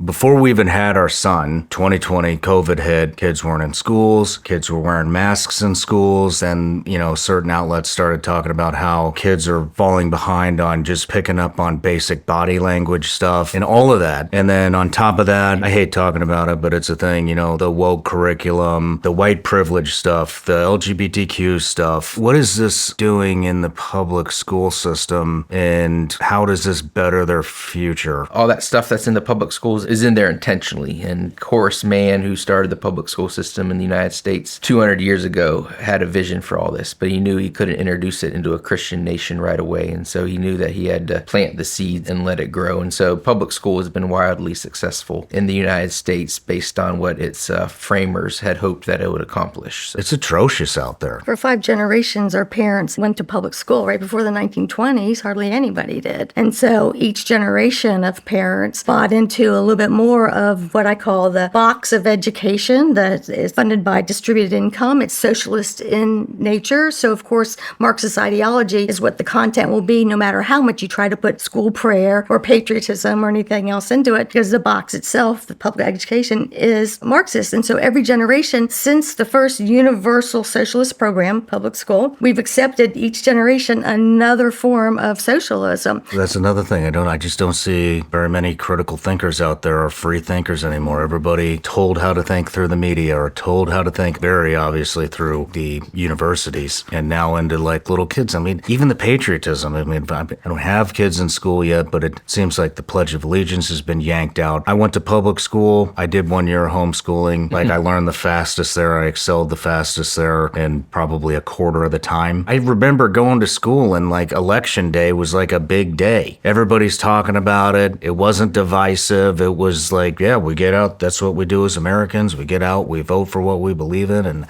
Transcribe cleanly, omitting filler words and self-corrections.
before we even had our son, 2020, COVID hit, kids weren't in schools, kids were wearing masks in schools, and, certain outlets started talking about how kids are falling behind on just picking up on basic body language stuff and all of that. And then on top of that, I hate talking about it, but it's a thing, the woke curriculum, the white privilege stuff, the LGBTQ stuff. What is this doing in the public school system, and how does this better their future? All that stuff that's in the public schools is in there intentionally. And Horace Mann, who started the public school system in the United States 200 years ago, had a vision for all this, but he knew he couldn't introduce it into a Christian nation right away. And so he knew that he had to plant the seed and let it grow. And so public school has been wildly successful in the United States based on what its framers had hoped that it would accomplish. It's atrocious out there. For 5 generations, our parents went to public school. Right before the 1920s, hardly anybody did. And so each generation of parents bought into a little bit more of what I call the box of education that is funded by distributed income. It's socialist in nature. So, of course, Marxist ideology is what the content will be, no matter how much you try to put school prayer or patriotism or anything else into it, because the box itself, the public education, is Marxist. And so every generation since the first universal socialist program, public school, we've accepted each generation another form of socialism. That's another thing. I just don't see very many critical thinkers out there or free thinkers anymore. Everybody told how to think through the media, or told how to think very obviously through the universities, and now into like little kids. Even the patriotism. I don't have kids in school yet, but it seems like the Pledge of Allegiance has been yanked out. I went to public school. I did 1 year of homeschooling. I learned the fastest there. I excelled the fastest there in probably a quarter of the time. I remember going to school and election day was like a big day. Everybody's talking about it. It wasn't divisive. It was we get out. That's what we do as Americans. We get out. We vote for what we believe in. And